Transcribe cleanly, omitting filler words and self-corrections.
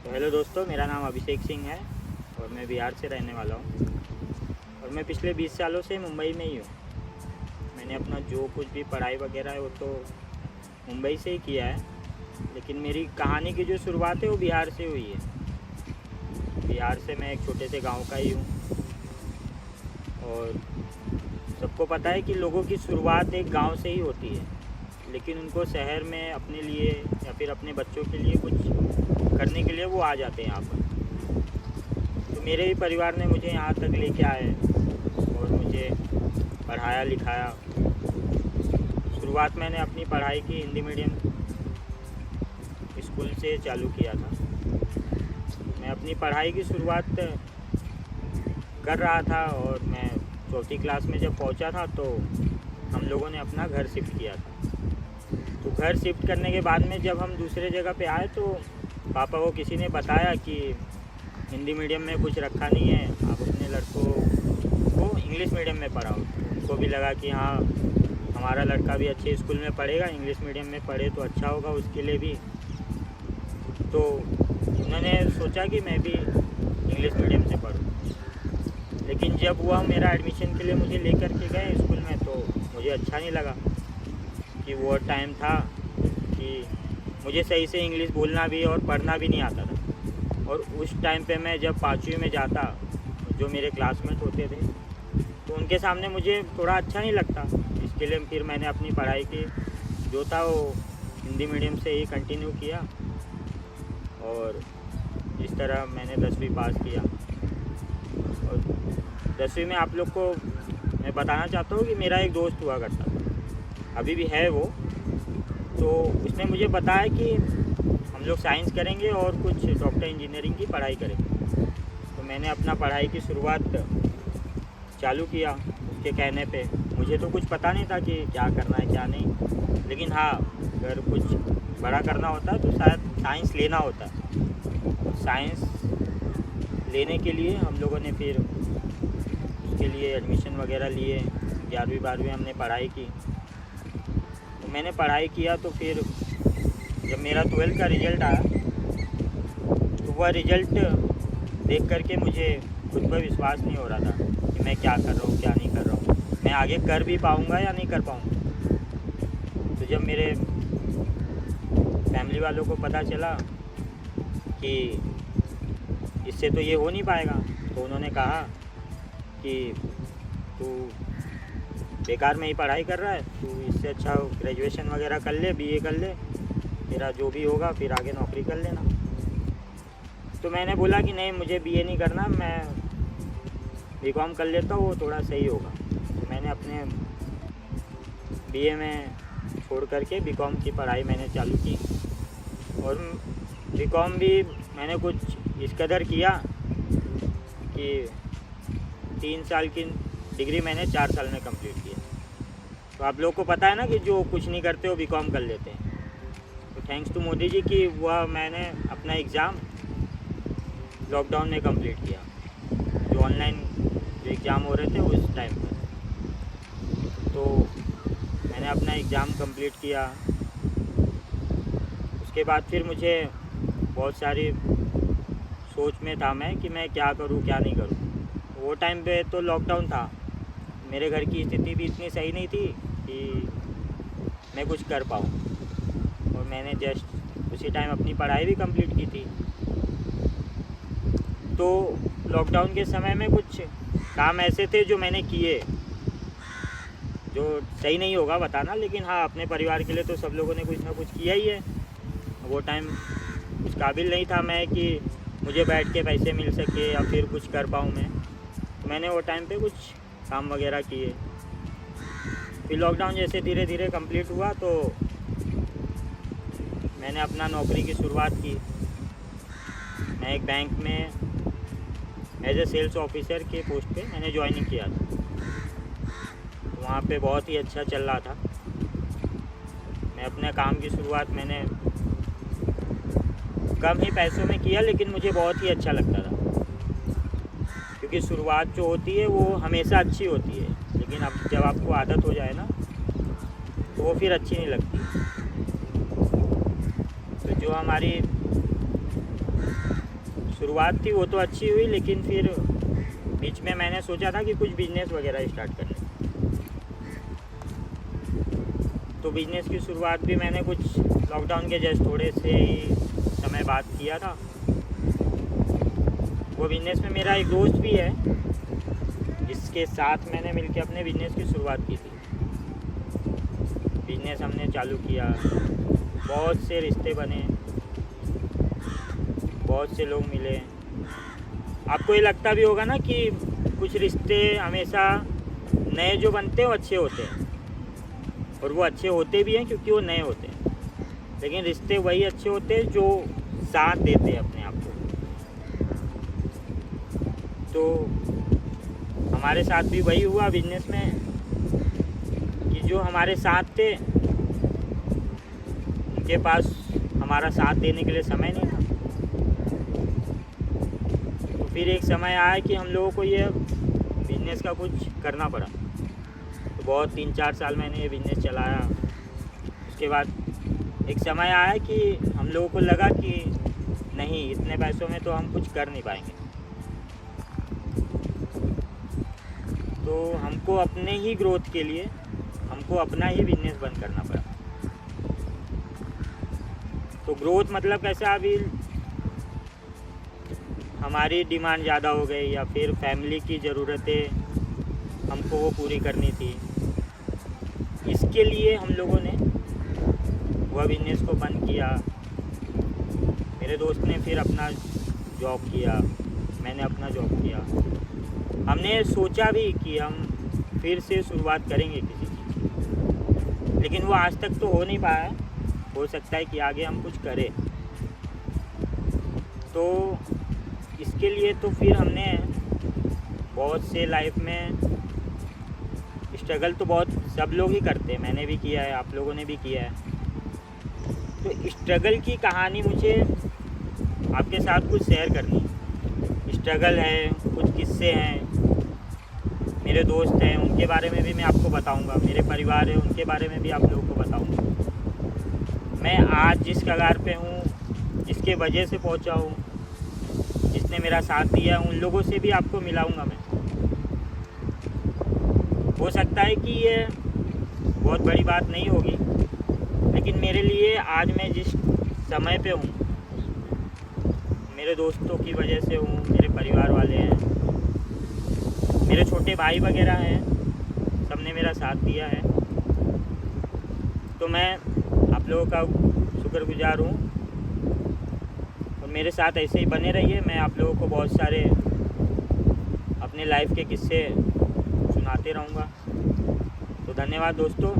तो हेलो दोस्तों, मेरा नाम अभिषेक सिंह है और मैं बिहार से रहने वाला हूँ। और मैं पिछले 20 सालों से मुंबई में ही हूँ। मैंने अपना जो कुछ भी पढ़ाई वगैरह है वो तो मुंबई से ही किया है, लेकिन मेरी कहानी की जो शुरुआत है वो बिहार से हुई है। बिहार से मैं एक छोटे से गांव का ही हूँ और सबको पता है कि लोगों की शुरुआत एक गांव से ही होती है, लेकिन उनको शहर में अपने लिए या फिर अपने बच्चों के लिए कुछ करने के लिए वो आ जाते हैं यहाँ पर। तो मेरे ही परिवार ने मुझे यहाँ तक लेके आए और मुझे पढ़ाया लिखाया। शुरुआत मैंने अपनी पढ़ाई की हिंदी मीडियम स्कूल से चालू किया था। मैं अपनी पढ़ाई की शुरुआत कर रहा था और मैं चौथी क्लास में जब पहुँचा था तो हम लोगों ने अपना घर शिफ्ट किया था। तो घर शिफ्ट करने के बाद में जब हम दूसरे जगह पे आए तो पापा को किसी ने बताया कि हिंदी मीडियम में कुछ रखा नहीं है, आप अपने लड़कों को इंग्लिश मीडियम में पढ़ाओ। उनको भी लगा कि हाँ, हमारा लड़का भी अच्छे स्कूल में पढ़ेगा, इंग्लिश मीडियम में पढ़े तो अच्छा होगा उसके लिए भी। तो उन्होंने सोचा कि मैं भी इंग्लिश मीडियम से पढ़ूँ। लेकिन जब वह मेरा एडमिशन के लिए मुझे लेकर के गए स्कूल में तो मुझे अच्छा नहीं लगा कि वो टाइम था कि मुझे सही से इंग्लिश बोलना भी और पढ़ना भी नहीं आता था। और उस टाइम पे मैं जब 5वीं में जाता, जो मेरे क्लासमेट होते थे तो उनके सामने मुझे थोड़ा अच्छा नहीं लगता। इसके लिए फिर मैंने अपनी पढ़ाई की जो था वो हिंदी मीडियम से ही कंटिन्यू किया और इस तरह मैंने 10वीं पास किया। और 10वीं में आप लोग को मैं बताना चाहता हूँ कि मेरा एक दोस्त हुआ करता था, अभी भी है वो। तो उसने मुझे बताया कि हम लोग साइंस करेंगे और कुछ डॉक्टर इंजीनियरिंग की पढ़ाई करेंगे। तो मैंने अपना पढ़ाई की शुरुआत चालू किया उसके कहने पे। मुझे तो कुछ पता नहीं था कि क्या करना है क्या नहीं, लेकिन हाँ, अगर कुछ बड़ा करना होता है तो शायद साइंस लेना होता है। साइंस लेने के लिए हम लोगों ने फिर उसके लिए एडमिशन वगैरह लिए। 11वीं 12वीं हमने पढ़ाई की। तो मैंने पढ़ाई किया तो फिर जब मेरा 12th का रिज़ल्ट आया तो वह रिज़ल्ट देख करके मुझे खुद पर विश्वास नहीं हो रहा था कि मैं क्या कर रहा हूँ क्या नहीं कर रहा हूँ, मैं आगे कर भी पाऊँगा या नहीं कर पाऊँगा। तो जब मेरे फैमिली वालों को पता चला कि इससे तो ये हो नहीं पाएगा, तो उन्होंने कहा कि तू बेकार में ही पढ़ाई कर रहा है, तू इससे अच्छा ग्रेजुएशन वगैरह कर ले, बीए कर ले, तेरा जो भी होगा फिर आगे नौकरी कर लेना। तो मैंने बोला कि नहीं, मुझे बीए नहीं करना, मैं बीकॉम कर लेता हूँ, वो थोड़ा सही होगा। तो मैंने अपने बीए में छोड़ करके बीकॉम की पढ़ाई मैंने चालू की। और बीकॉम भी मैंने कुछ इस कदर किया कि 3 साल की डिग्री मैंने 4 साल में कंप्लीट किया। तो आप लोग को पता है ना कि जो कुछ नहीं करते वो बीकॉम कर लेते हैं। तो थैंक्स टू मोदी जी कि वह मैंने अपना एग्ज़ाम लॉकडाउन में कंप्लीट किया, जो ऑनलाइन जो एग्ज़ाम हो रहे थे उस टाइम पर। तो मैंने अपना एग्ज़ाम कंप्लीट किया। उसके बाद फिर मुझे बहुत सारी सोच में था मैं कि मैं क्या करूं क्या नहीं करूं। वो टाइम पे तो लॉकडाउन था, मेरे घर की स्थिति भी इतनी सही नहीं थी कि मैं कुछ कर पाऊँ। और मैंने जस्ट उसी टाइम अपनी पढ़ाई भी कंप्लीट की थी। तो लॉकडाउन के समय में कुछ काम ऐसे थे जो मैंने किए, जो सही नहीं होगा बताना, लेकिन हाँ, अपने परिवार के लिए तो सब लोगों ने कुछ ना कुछ किया ही है। वो टाइम उस काबिल नहीं था मैं कि मुझे बैठ के पैसे मिल सके या फिर कुछ कर पाऊँ मैं। तो मैंने वो टाइम पे कुछ काम वगैरह किए। फिर लॉकडाउन जैसे धीरे धीरे कंप्लीट हुआ तो मैंने अपना नौकरी की शुरुआत की। मैं एक बैंक में एज ए सेल्स ऑफिसर के पोस्ट पे मैंने ज्वाइनिंग किया था। तो वहाँ पे बहुत ही अच्छा चल रहा था। मैं अपने काम की शुरुआत मैंने कम ही पैसों में किया, लेकिन मुझे बहुत ही अच्छा लगता था, क्योंकि शुरुआत जो होती है वो हमेशा अच्छी होती है, लेकिन अब जब आपको आदत हो जाए ना तो वो फिर अच्छी नहीं लगती। तो जो हमारी शुरुआत थी वो तो अच्छी हुई, लेकिन फिर बीच में मैंने सोचा था कि कुछ बिजनेस वगैरह स्टार्ट करने। तो बिजनेस की शुरुआत भी मैंने कुछ लॉकडाउन के जस्ट थोड़े से ही समय बाद किया था। वो बिजनेस में मेरा एक दोस्त भी है जिसके साथ मैंने मिलकर अपने बिजनेस की शुरुआत की थी। बिजनेस हमने चालू किया, बहुत से रिश्ते बने, बहुत से लोग मिले। आपको ये लगता भी होगा ना कि कुछ रिश्ते हमेशा नए जो बनते हैं वो अच्छे होते हैं, और वो अच्छे होते भी हैं क्योंकि वो नए होते हैं। लेकिन रिश्ते वही अच्छे होते हैं जो साथ देते हैं अपने आप को। तो हमारे साथ भी वही हुआ बिजनेस में कि जो हमारे साथ थे उनके पास हमारा साथ देने के लिए समय नहीं था। तो फिर एक समय आया कि हम लोगों को ये बिजनेस का कुछ करना पड़ा। तो बहुत 3-4 साल मैंने ये बिजनेस चलाया। उसके बाद एक समय आया कि हम लोगों को लगा कि नहीं, इतने पैसों में तो हम कुछ कर नहीं पाएंगे। तो हमको अपने ही ग्रोथ के लिए हमको अपना ही बिजनेस बंद करना पड़ा। तो ग्रोथ मतलब कैसा, अभी हमारी डिमांड ज़्यादा हो गई या फिर फैमिली की ज़रूरतें हमको वो पूरी करनी थी। इसके लिए हम लोगों ने वह बिजनेस को बंद किया। मेरे दोस्त ने फिर अपना जॉब किया, मैंने अपना जॉब किया। हमने सोचा भी कि हम फिर से शुरुआत करेंगे किसी चीज़ की, लेकिन वो आज तक तो हो नहीं पाया। हो सकता है कि आगे हम कुछ करें। तो इसके लिए तो फिर हमने बहुत से लाइफ में स्ट्रगल तो बहुत सब लोग ही करते हैं, मैंने भी किया है, आप लोगों ने भी किया है। तो स्ट्रगल की कहानी मुझे आपके साथ कुछ शेयर करनी। स्ट्रगल है, कुछ किस्से हैं, मेरे दोस्त हैं उनके बारे में भी मैं आपको बताऊंगा, मेरे परिवार है उनके बारे में भी आप लोगों को बताऊंगा। मैं आज जिस कगार पे हूँ, जिसके वजह से पहुँचा हूँ, जिसने मेरा साथ दिया, उन लोगों से भी आपको मिलाऊंगा मैं। हो सकता है कि ये बहुत बड़ी बात नहीं होगी, लेकिन मेरे लिए आज मैं जिस समय पे हूँ, मेरे दोस्तों की वजह से हूँ, मेरे परिवार वाले हैं, मेरे छोटे भाई वगैरह हैं, सबने मेरा साथ दिया है। तो मैं आप लोगों का शुक्रगुजार हूँ, और मेरे साथ ऐसे ही बने रहिए। मैं आप लोगों को बहुत सारे अपने लाइफ के किस्से सुनाते रहूँगा। तो धन्यवाद दोस्तों।